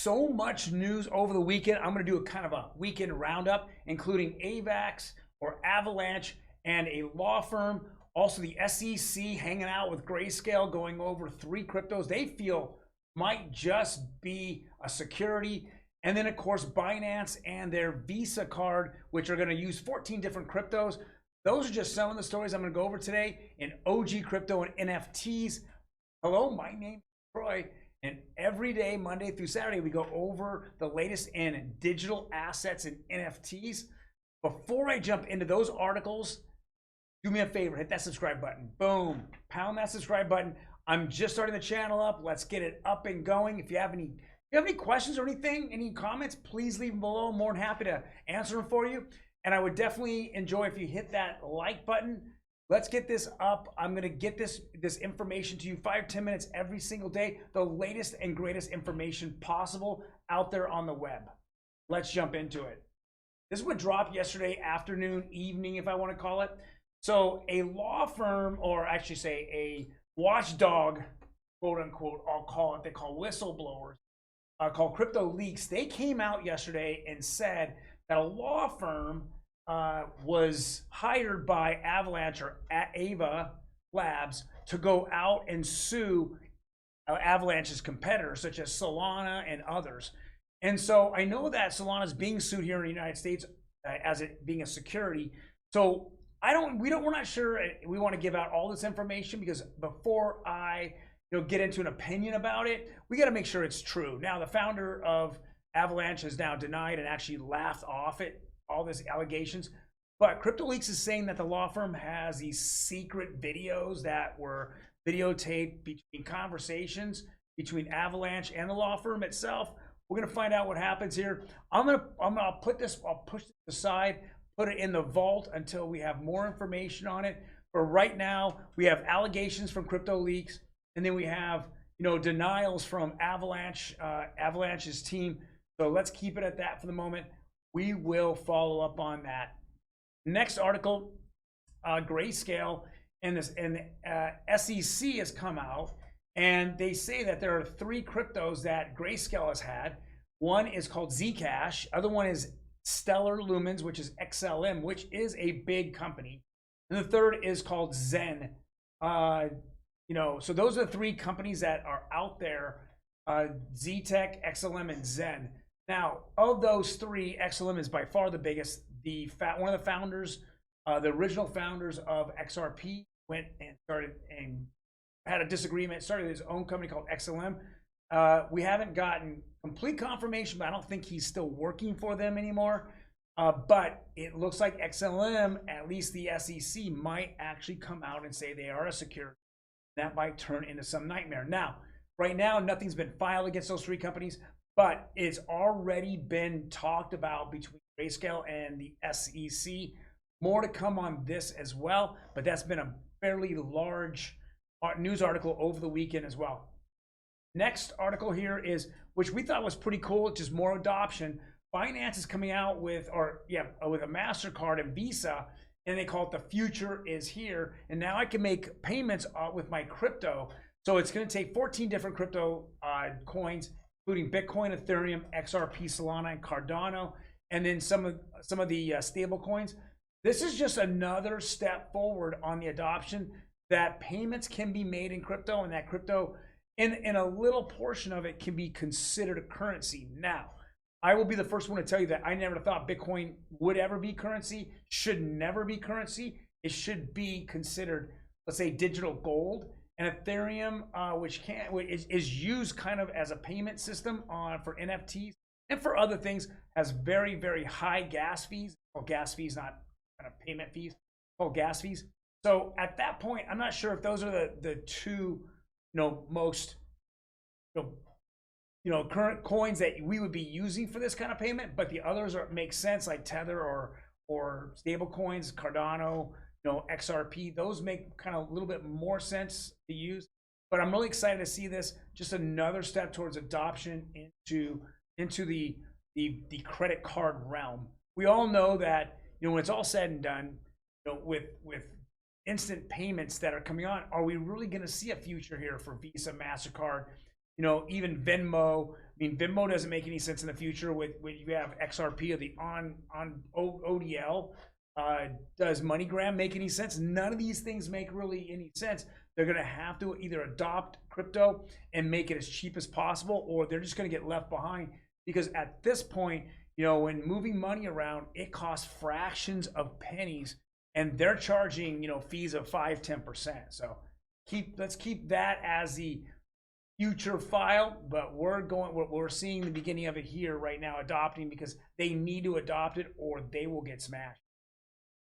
So much news over the weekend. I'm going to do a kind of a weekend roundup, including AVAX or Avalanche and a law firm. Also, the SEC hanging out with Grayscale, going over 3 cryptos they feel might just be a security. And then, of course, Binance and their Visa card, which are going to use 14 different cryptos. Those are just some of the stories I'm going to go over today in OG crypto and NFTs. Hello, my name is Troy. And every day, Monday through Saturday, we go over the latest in digital assets and NFTs. Before I jump into those articles, do me a favor, hit that subscribe button. Boom, pound that subscribe button. I'm just starting the channel up. Let's get it up and going. If you have any questions or anything, any comments, please leave them below. I'm more than happy to answer them for you. And I would definitely enjoy if you hit that like button. Let's get this up. I'm going to get this information to you 5-10 minutes every single day. The latest and greatest information possible out there on the web. Let's jump into it. This is what dropped yesterday afternoon, evening, if I want to call it. So a law firm, or actually say a watchdog, quote unquote, I'll call it, they call whistleblowers, called Crypto Leaks. They came out yesterday and said that a law firm was hired by Avalanche or Ava Labs to go out and sue Avalanche's competitors such as Solana and others. And so I know that Solana is being sued here in the United States as it being a security. So we're not sure we want to give out all this information, because before I get into an opinion about it, we got to make sure it's true. Now, the founder of Avalanche has now denied and actually laughed off it, all these allegations. But Crypto Leaks is saying that the law firm has these secret videos that were videotaped between conversations between Avalanche and the law firm itself. We're gonna find out what happens here. I'll push this aside, put it in the vault until we have more information on it. For right now, we have allegations from Crypto Leaks, and then we have denials from Avalanche's team. So let's keep it at that for the moment. We will follow up on that. Next article, Grayscale and SEC has come out, and they say that there are 3 cryptos that Grayscale has had. One is called Zcash. Other one is Stellar Lumens, which is XLM, which is a big company. And the third is called Zen. So those are the 3 companies that are out there, ZTech, XLM, and Zen. Now, of those 3, XLM is by far the biggest. One of the founders, the original founders of XRP, went and started and had a disagreement, started his own company called XLM. We haven't gotten complete confirmation, but I don't think he's still working for them anymore. But it looks like XLM, at least the SEC, might actually come out and say they are a security. That might turn into some nightmare. Now, right now, nothing's been filed against those 3 companies, but it's already been talked about between Grayscale and the SEC. More to come on this as well, but that's been a fairly large news article over the weekend as well. Next article here is, which we thought was pretty cool, just more adoption. Binance is coming out with a Mastercard and Visa, and they call it the future is here. And now I can make payments with my crypto. So it's going to take 14 different crypto coins, including Bitcoin, Ethereum, XRP, Solana, and Cardano, and then some of the stable coins. This is just another step forward on the adoption that payments can be made in crypto, and that crypto, in a little portion of it, can be considered a currency. Now, I will be the first one to tell you that I never thought Bitcoin would ever be currency, should never be currency. It should be considered, let's say, digital gold. And Ethereum, which is used kind of as a payment system for NFTs and for other things, has very, very high gas fees. Well, gas fees, not kind of payment fees, called gas fees. So at that point, I'm not sure if those are the 2, most, current coins that we would be using for this kind of payment. But the others make sense, like Tether or stable coins, Cardano, XRP. Those make kind of a little bit more sense to use. But I'm really excited to see this, just another step towards adoption into the credit card realm. We all know that when it's all said and done, with instant payments that are coming on, are we really going to see a future here for Visa, Mastercard, even Venmo, mean, Venmo doesn't make any sense in the future with when you have XRP or the on ODL. Does MoneyGram make any sense? None of these things make really any sense. They're going to have to either adopt crypto and make it as cheap as possible, or they're just going to get left behind, because at this point, when moving money around, it costs fractions of pennies, and they're charging, fees of 5-10%. So let's keep that as the future file, but we're seeing the beginning of it here right now, adopting, because they need to adopt it or they will get smashed.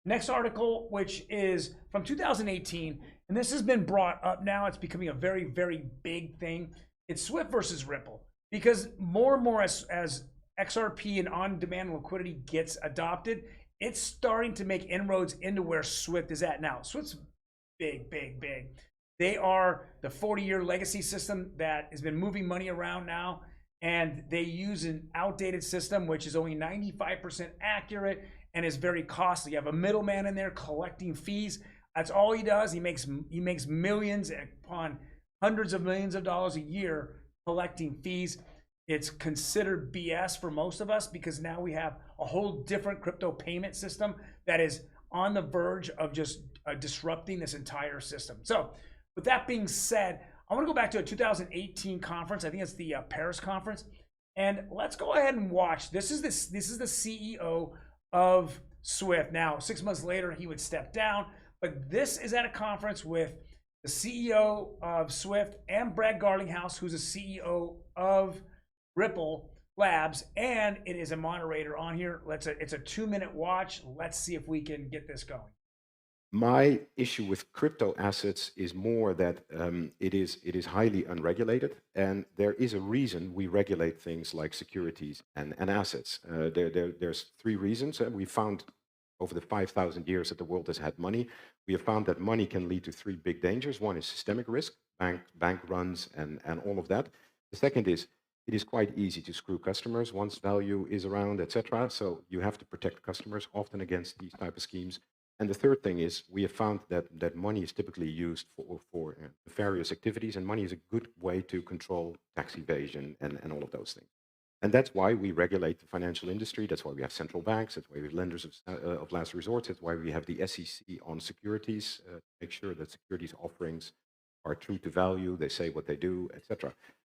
Next article, which is from 2018, and this has been brought up now. It's becoming a very, very big thing. It's Swift versus Ripple, because more and more as XRP and on-demand liquidity gets adopted, it's starting to make inroads into where Swift is at now. Swift's big, big, big. They are the 40-year legacy system that has been moving money around now, and they use an outdated system which is only 95% accurate and is very costly. You have a middleman in there collecting fees. That's all he does. He makes millions upon hundreds of millions of dollars a year collecting fees. It's considered BS for most of us, because now we have a whole different crypto payment system that is on the verge of just disrupting this entire system. So with that being said, I want to go back to a 2018 conference. I think it's the Paris conference, and let's go ahead and watch. This is the CEO of Swift. Now, 6 months later, he would step down, but this is at a conference with the CEO of Swift and Brad Garlinghouse, who's the CEO of Ripple Labs, and it is a moderator on here. It's a 2-minute watch. Let's see if we can get this going. My issue with crypto assets is more that it is highly unregulated, and there is a reason we regulate things like securities and assets. There's 3 reasons. We found over the 5,000 years that the world has had money, we have found that money can lead to 3 big dangers. One is systemic risk, bank runs, and all of that. The second is it is quite easy to screw customers once value is around, etc. So you have to protect customers often against these type of schemes. And the third thing is we have found that money is typically used for nefarious activities, and money is a good way to control tax evasion and all of those things. And that's why we regulate the financial industry. That's why we have central banks. That's why we have lenders of last resort. That's why we have the SEC on securities, to make sure that securities offerings are true to value. They say what they do, etc.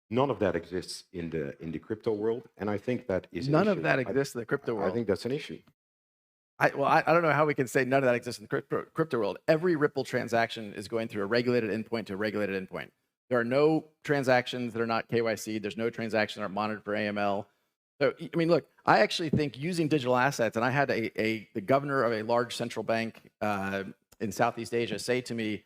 None of that exists in the crypto world, and I think that is none of that exists in the crypto world. I think that's an issue. I don't know how we can say none of that exists in the crypto world. Every Ripple transaction is going through a regulated endpoint to a regulated endpoint. There are no transactions that are not KYC. There's no transactions that are monitored for AML. So, I mean, look, I actually think using digital assets, and I had the governor of a large central bank in Southeast Asia say to me,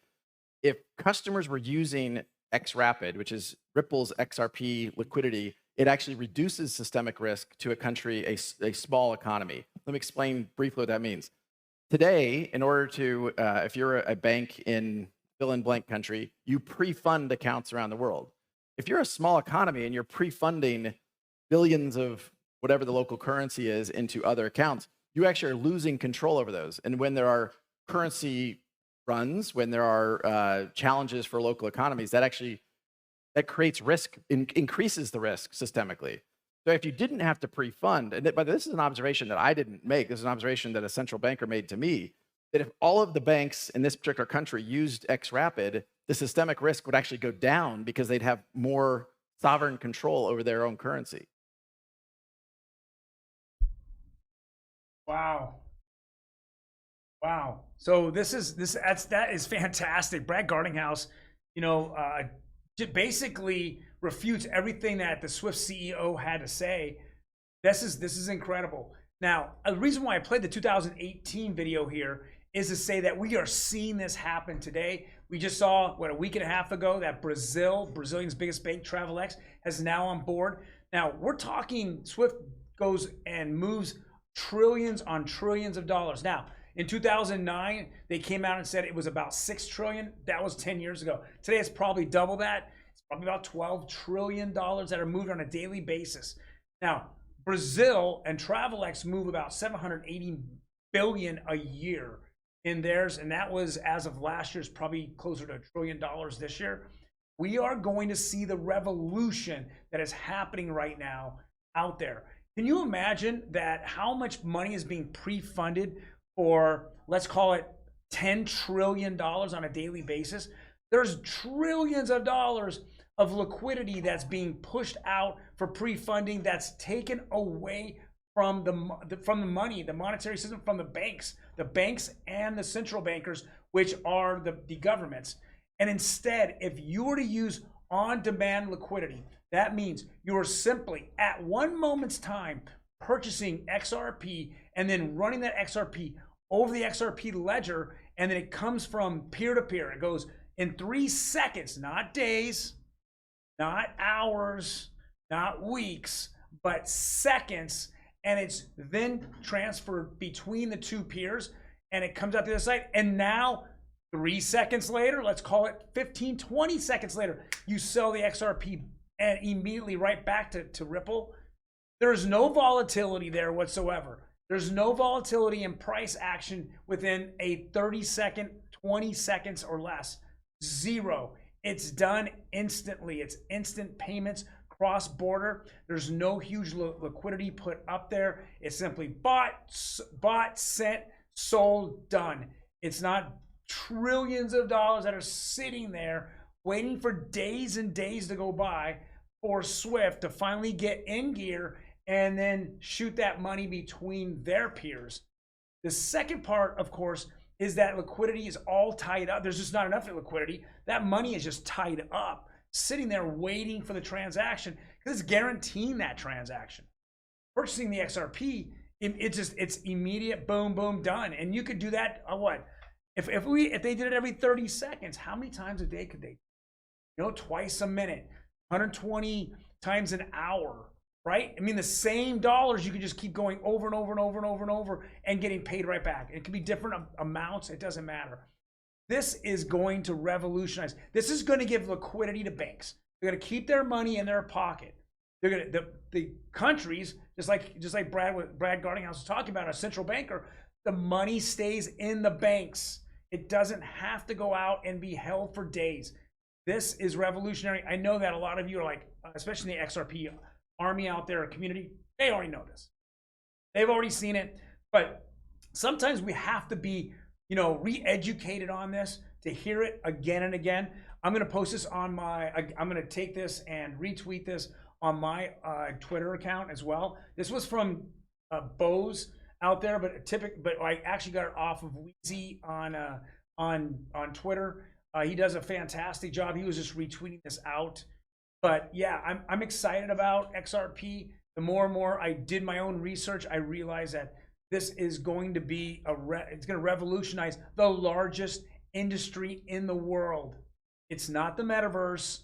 if customers were using XRapid, which is Ripple's XRP liquidity, it actually reduces systemic risk to a country, a small economy. Let me explain briefly what that means. Today, in order to, if you're a bank in fill-in-blank country, you pre-fund accounts around the world. If you're a small economy and you're pre-funding billions of whatever the local currency is into other accounts, you actually are losing control over those. And when there are currency runs, when there are challenges for local economies, that creates risk, increases the risk systemically. So if you didn't have to pre-fund, but this is an observation that I didn't make, this is an observation that a central banker made to me, that if all of the banks in this particular country used XRapid, the systemic risk would actually go down because they'd have more sovereign control over their own currency. Wow. Wow. So that is fantastic. Brad Garlinghouse, basically refutes everything that the Swift CEO had to say. This is incredible. Now, the reason why I played the 2018 video here is to say that we are seeing this happen today. We just saw, a week and a half ago, that Brazilian's biggest bank, AVAX, has now on board. Now, we're talking Swift goes and moves trillions on trillions of dollars. Now, in 2009, they came out and said it was about 6 trillion. That was 10 years ago. Today, it's probably double that. It's probably about $12 trillion that are moved on a daily basis. Now, Brazil and AVAX move about 780 billion a year in theirs, and that was, as of last year's, probably closer to $1 trillion this year. We are going to see the revolution that is happening right now out there. Can you imagine that how much money is being pre-funded for, let's call it $10 trillion on a daily basis? There's trillions of dollars of liquidity that's being pushed out for pre-funding that's taken away from the money, the monetary system, from the banks and the central bankers, which are the governments. And instead, if you were to use on-demand liquidity, that means you are simply at one moment's time purchasing XRP and then running that XRP over the XRP ledger, and then it comes from peer to peer. It goes in 3 seconds, not days, not hours, not weeks, but seconds, and it's then transferred between the two peers, and it comes out the other side. And now 3 seconds later, let's call it 15, 20 seconds later, you sell the XRP and immediately right back to Ripple. There's no volatility there whatsoever. There's no volatility in price action within a 30-second, 20 seconds or less. Zero. It's done instantly. It's instant payments, cross-border. There's no huge liquidity put up there. It's simply bought, sent, sold, done. It's not trillions of dollars that are sitting there waiting for days and days to go by for Swift to finally get in gear and then shoot that money between their peers. The second part, of course, is that liquidity is all tied up. There's just not enough liquidity. That money is just tied up, sitting there waiting for the transaction, because it's guaranteeing that transaction. Purchasing the XRP, it's immediate, boom, boom, done. And you could do that, what? If they did it every 30 seconds, how many times a day could they? Twice a minute, 120 times an hour, right? I mean, the same dollars, you could just keep going over and over and over and over and over and getting paid right back. It could be different amounts. It doesn't matter. This is going to revolutionize. This is going to give liquidity to banks. They're going to keep their money in their pocket. They're going to, the countries, just like Brad Garlinghouse was talking about, a central banker, the money stays in the banks. It doesn't have to go out and be held for days. This is revolutionary. I know that a lot of you are like, especially the XRP army out there, community, they already know this. They've already seen it. But sometimes we have to be, re-educated on this to hear it again and again. I'm going to post this on I'm going to take this and retweet this on my Twitter account as well. This was from Bose out there, but I actually got it off of Wheezy on Twitter. He does a fantastic job. He was just retweeting this out. But yeah, I'm excited about XRP. The more and more I did my own research, I realized that this is going to be it's going to revolutionize the largest industry in the world. It's not the metaverse.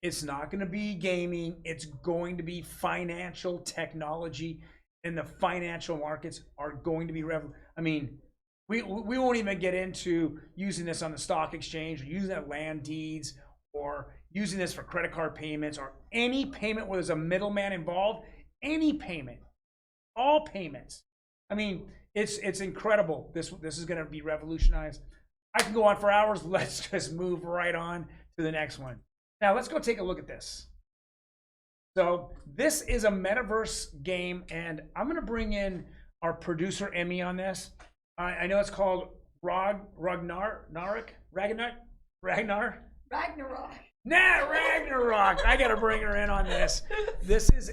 It's not going to be gaming. It's going to be financial technology, and the financial markets are going to be we won't even get into using this on the stock exchange, or using that land deeds, or using this for credit card payments, or any payment where there's a middleman involved. Any payment, all payments. I mean, it's incredible. This is going to be revolutionized. I can go on for hours. Let's just move right on to the next one. Now let's go take a look at this. So this is a metaverse game, and I'm going to bring in our producer Emmy on this. I know it's called Ragnarok. Ragnarok. I got to bring her in on this. This is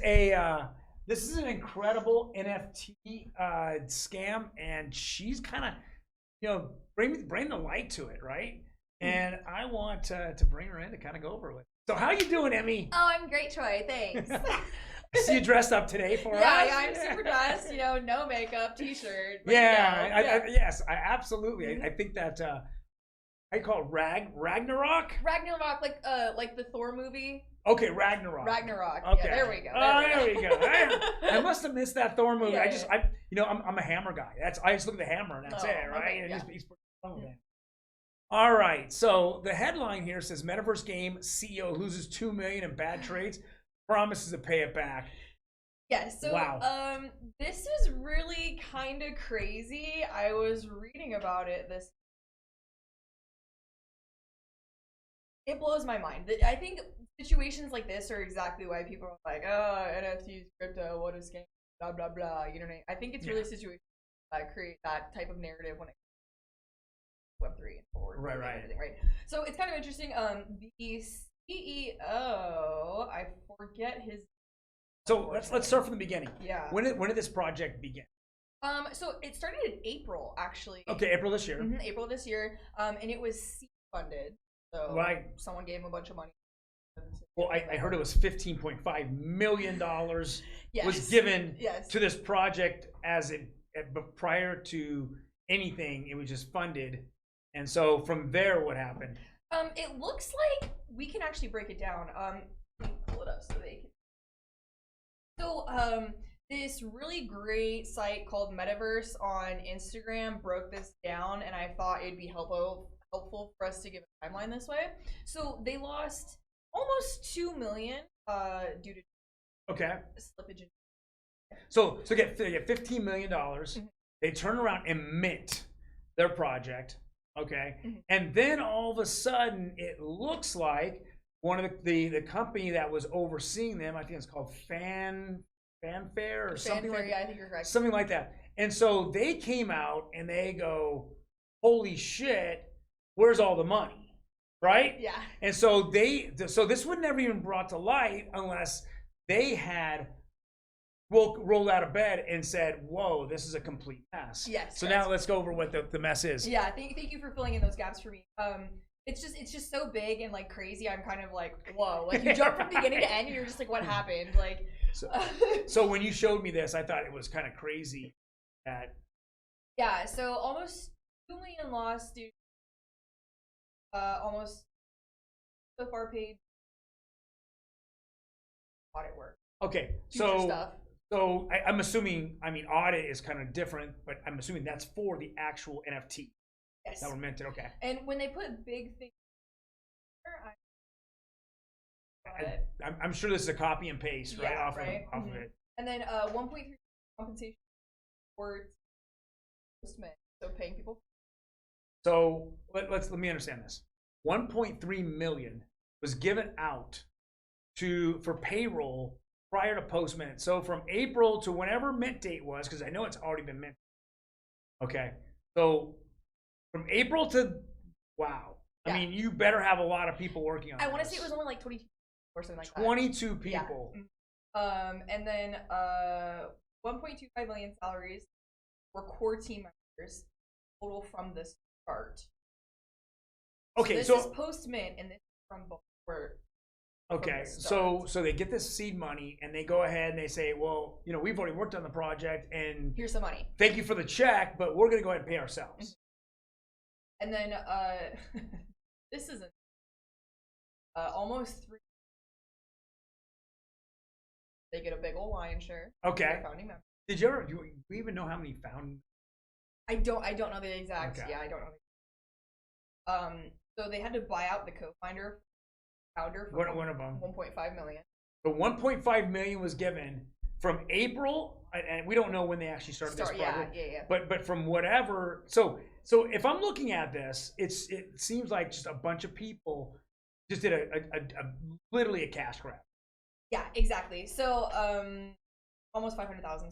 an incredible NFT scam, and she's kind of, bring the light to it, right? And I want to bring her in to kind of go over with. So how you doing, Emmy? Oh, I'm great, Troy. Thanks. I see you dressed up today for us. Yeah, I'm super dressed. No makeup, t-shirt. Yeah, yes, I absolutely. Mm-hmm. I think that I call it Ragnarok. Ragnarok, like the Thor movie. Okay, Ragnarok. Okay. Yeah, there we go. There we go. I must have missed that Thor movie. Yeah, I'm a hammer guy. I just look at the hammer and that's it, right? Okay, and yeah. he's pretty fun with it. All right. So the headline here says Metaverse game CEO loses $2 million in bad trades, promises to pay it back. Yeah, so wow. This is really kind of crazy. I was reading about it this It blows my mind. I think situations like this are exactly why people are like, oh, NFTs, crypto, what is scam, blah blah blah. You know what I mean? I think it's really situations that create that type of narrative when it comes to Web3 and forward. Right. Everything, right. So it's kind of interesting. The CEO, I forget his. So let's start from the beginning. Yeah. When did this project begin? So it started in April, actually. Okay, April this year. April this year. And it was seed funded. So someone gave him a bunch of money. Well, I heard it was $15.5 million was given yes. to this project but prior to anything, it was just funded. And so from there, what happened? It looks like we can actually break it down. Let me pull it up so they can. So, this really great site called Metaverse on Instagram broke this down, and I thought it'd be helpful for us to give a timeline this way. So they lost almost 2 million due to slippage. So they get $15 million. They turn around and mint their project. Okay, and then all of a sudden, it looks like one of the company that was overseeing them, I think it's called Fanfare or something like that. Yeah, I think you're correct. Something like that. And so they came out and they go, "Holy shit, where's all the money?" Right? Yeah. And so this would never even brought to light unless they had rolled out of bed and said, "Whoa, this is a complete mess." Yes. So now let's go over what the mess is. Yeah. Thank you for filling in those gaps for me. It's just so big and like crazy. I'm kind of like, whoa, like you jump from beginning to end and you're just like, what happened? Like, so when you showed me this, I thought it was kind of crazy that. Yeah. So almost 2 million lost due. Almost so far paid audit work. Okay. So I'm assuming, I mean, audit is kind of different, but I'm assuming that's for the actual NFT. Yes. That were minted. Okay. And when they put big things, I'm sure this is a copy and paste, right? Off of it. And then 1.3 compensation for postman, so paying people. So let me understand this. 1.3 million was given out for payroll prior to post mint. So from April to whenever mint date was, because I know it's already been minted. Okay. So from April to wow. Yeah. I mean, you better have a lot of people working on it. I want to say it was only like 22 or something like 22 people. Yeah. And then 1.25 million salaries for core team members total from the start. Okay, so this is post mint and this is from before. Okay, so they get this seed money and they go ahead and they say, well, you know, we've already worked on the project and here's some money. Thank you for the check, but we're going to go ahead and pay ourselves. And then this is almost 3. They get a big old lion share. Okay. Founding member. Do we even know how many found? I don't know the exact. Okay. Yeah, I don't know. So they had to buy out the co-founder for one of them. 1.5 million. The 1.5 million was given from April, and we don't know when they actually started this project. Yeah. But from whatever, so if I'm looking at this, it seems like just a bunch of people just did a literally a cash grab. Yeah, exactly. So almost 500,000.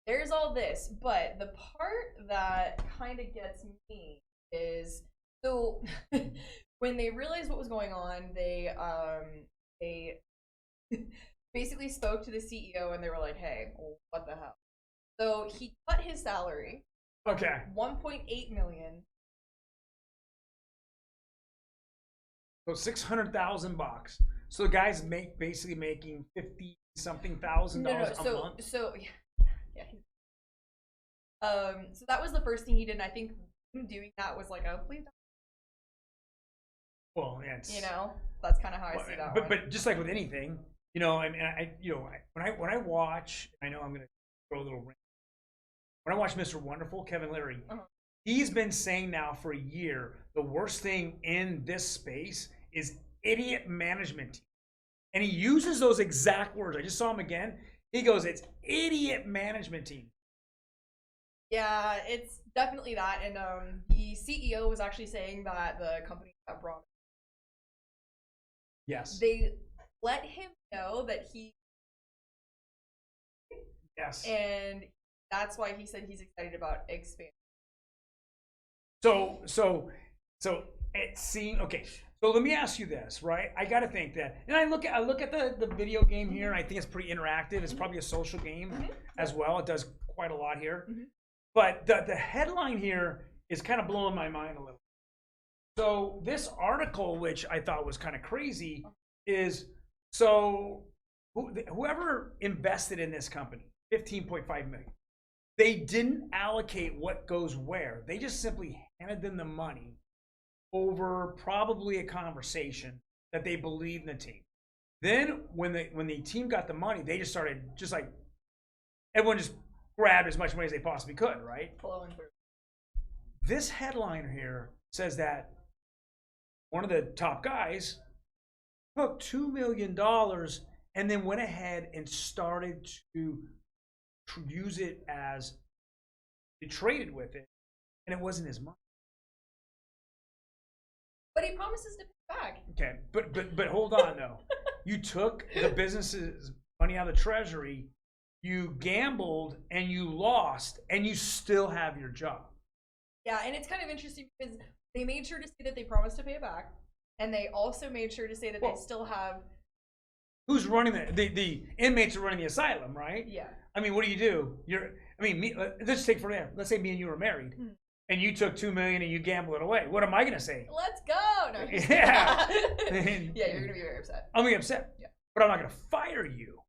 There's all this, but the part that kind of gets me is so when they realized what was going on, they basically spoke to the CEO and they were like, "Hey, what the hell?" So he cut his salary. Okay. 1.8 million. So $600,000. So the guy's basically making $50-something thousand a month. So yeah. So that was the first thing he did, and I think him doing that was like, "Oh, please don't." Well, yeah, you know, that's kind of how I see that. But just like with anything, you know, when I watch, I know I'm gonna throw a little ring. When I watch Mr. Wonderful, Kevin Leary, he's been saying now for a year the worst thing in this space is idiot management team, and he uses those exact words. I just saw him again. He goes, "It's idiot management team." Yeah, it's definitely that, and the CEO was actually saying that the company got brought Yes. They let him know that he, Yes. and that's why he said he's excited about expanding. So it seemed okay. So let me ask you this, right? I got to think that, and I look at the video game here, and I think it's pretty interactive. It's probably a social game as well. It does quite a lot here. But the headline here is kind of blowing my mind a little. So this article, which I thought was kind of crazy, is so whoever invested in this company, 15.5 million, they didn't allocate what goes where. They just simply handed them the money over probably a conversation that they believed in the team. Then when the team got the money, they just started just like everyone just grabbed as much money as they possibly could, right? Flowing through. This headline here says that one of the top guys took $2 million and then went ahead and started to use it as they traded with it, and it wasn't his money. But he promises to pay back. Okay, but hold on though. You took the business's money out of the treasury, you gambled and you lost, and you still have your job. Yeah, and it's kind of interesting because they made sure to say that they promised to pay it back, and they also made sure to say that they still have. Who's running the inmates are running the asylum, right? Yeah. I mean, what do? Let's take for example. Let's say me and you were married, and you took $2 million and you gambled it away. What am I gonna say? Let's go. No, Yeah. Yeah, you're gonna be very upset. I'm gonna be upset. Yeah. But I'm not gonna fire you,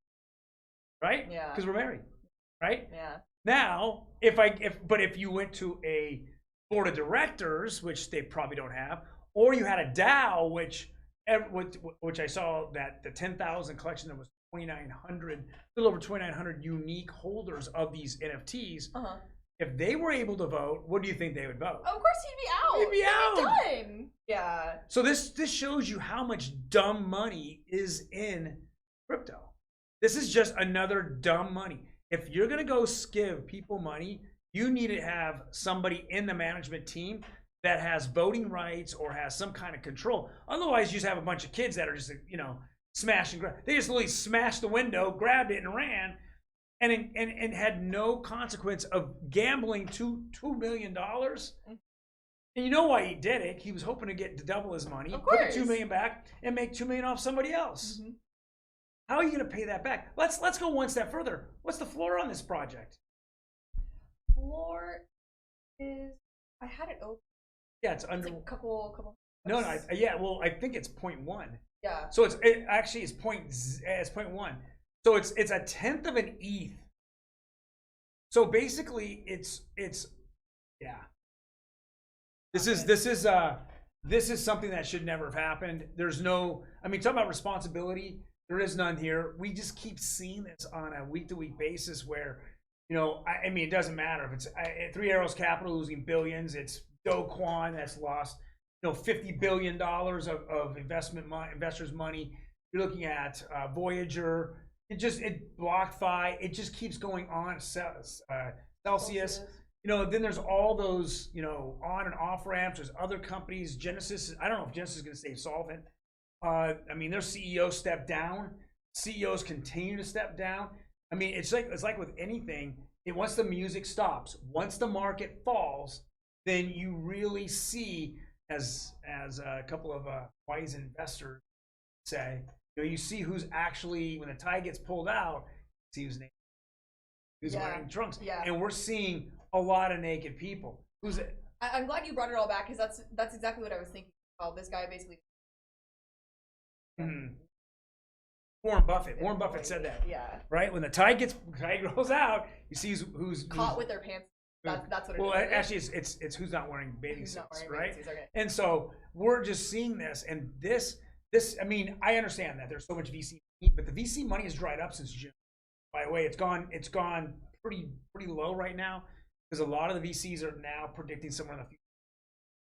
right? Yeah. Because we're married, right? Yeah. Now, if you went to a board of directors, which they probably don't have, or you had a DAO, which I saw that the 10,000 collection that was 2,900, a little over 2,900 unique holders of these NFTs. If they were able to vote, what do you think they would vote? Of course, he'd be out. He'd be out. Done. Yeah. So this shows you how much dumb money is in crypto. This is just another dumb money. If you're gonna go give people money, you need to have somebody in the management team that has voting rights or has some kind of control. Otherwise, you just have a bunch of kids that are just, smash and grab. They just literally smashed the window, grabbed it, and ran, and had no consequence of gambling $2 million. And you know why he did it? He was hoping to get to double his money, put the $2 million back, and make $2 million off somebody else. How are you going to pay that back? Let's go one step further. What's the floor on this project? Floor is, I had it open. Yeah, it's under. It's a couple. No, well, I think it's 0.1. Yeah. So it's 0.1. So it's a tenth of an ETH. So basically, it's yeah. This is something that should never have happened. There's no. I mean, talk about responsibility. There is none here. We just keep seeing this on a week-to-week basis where, I mean, it doesn't matter if it's Three Arrows Capital losing billions. It's Do Kwon that's lost, $50 billion of investors' money. You're looking at Voyager. BlockFi. It just keeps going on. Celsius. Then there's all those, on and off ramps. There's other companies. Genesis. I don't know if Genesis is going to stay solvent. I mean, their CEO stepped down. CEOs continue to step down. I mean, it's like with anything. Once the music stops, once the market falls, then you really see, as a couple of wise investors say, you see who's actually, when the tide gets pulled out, see who's wearing trunks. Yeah. And we're seeing a lot of naked people. Who's it? I'm glad you brought it all back because that's exactly what I was thinking. Well, this guy basically. Warren Buffett said that. Yeah. Right? When the tide rolls out, you see who's caught with their pants. That's what it is. Well, actually, it's who's not wearing bathing suits, right? Okay. And so we're just seeing this, and this. I mean, I understand that there's so much VC money, but the VC money has dried up since June. By the way, it's gone pretty low right now because a lot of the VCs are now predicting somewhere in the future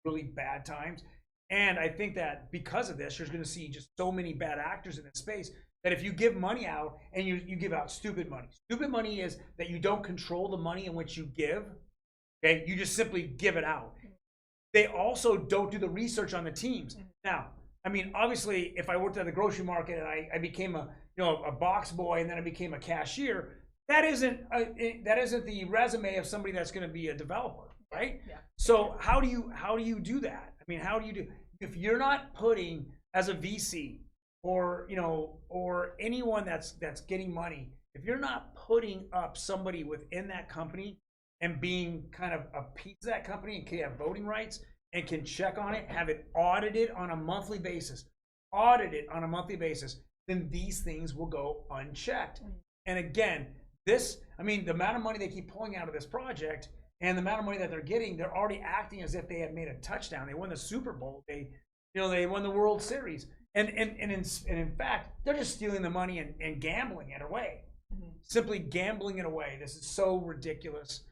really bad times. And I think that because of this, you're going to see just so many bad actors in this space that if you give money out and you give out stupid money is that you don't control the money in which you give. Okay, you just simply give it out. They also don't do the research on the teams. Now, I mean, obviously, if I worked at the grocery market and I became a a box boy and then I became a cashier, that isn't the resume of somebody that's going to be a developer, right? Yeah. So how do you do that? I mean, how do you do if you're not putting as a VC or or anyone that's getting money, if you're not putting up somebody within that company and being kind of a piece of that company and can have voting rights and can check on it, have it audited on a monthly basis, then these things will go unchecked. And again, I mean, the amount of money they keep pulling out of this project and the amount of money that they're getting, they're already acting as if they had made a touchdown. They won the Super Bowl. They won the World Series. And in fact, they're just stealing the money and gambling it away. Simply gambling it away. This is so ridiculous.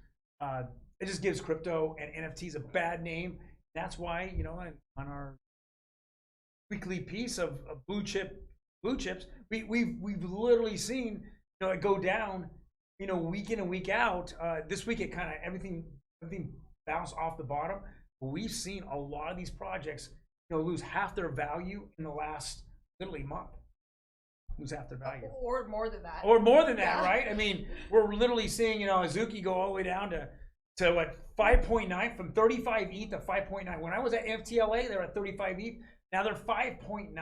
It just gives crypto and NFTs a bad name. That's why, on our weekly piece of blue chips, we've literally seen it go down, week in and week out. This week it kind of everything bounced off the bottom. But we've seen a lot of these projects lose half their value in the last literally month. Lose half their value. Or more than that. Or more than that, right? I mean, we're literally seeing Azuki go all the way down to what, 5.9, from 35 ETH to 5.9. When I was at FTLA, they were at 35 ETH. Now they're 5.9.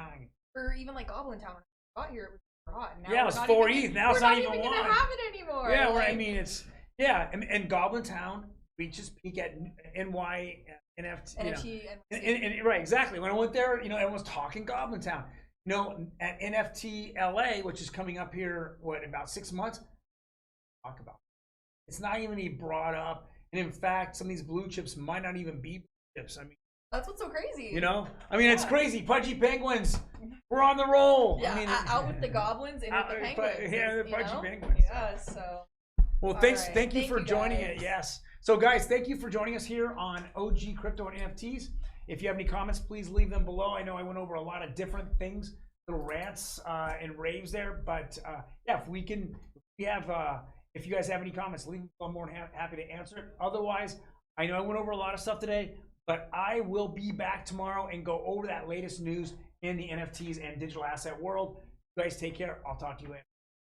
Or even like Goblin Town. When I got here, it was super hot. Now yeah, it was 4 ETH. Now it's not even 1. We're not even gonna have it anymore. Yeah, I mean, it's and Goblin Town reaches peak at NY NFT. And right, exactly. When I went there, everyone was talking Goblin Town. At NFT LA, which is coming up here, about 6 months, talk about it. It's not even brought up. And in fact, some of these blue chips might not even be blue chips. I mean, that's what's so crazy. It's crazy. Pudgy Penguins, we're on the roll. Yeah, I mean, out with the goblins, in with the penguins. Yeah, the Pudgy Penguins. Yeah, so. Well, thank you for joining it. Yes. So guys, thank you for joining us here on OG Crypto and NFTs. If you have any comments, please leave them below. I know I went over a lot of different things, little rants and raves there, but if you guys have any comments, leave them. I'm more than happy to answer it. Otherwise, I know I went over a lot of stuff today, but I will be back tomorrow and go over that latest news in the NFTs and digital asset world. You guys take care. I'll talk to you later.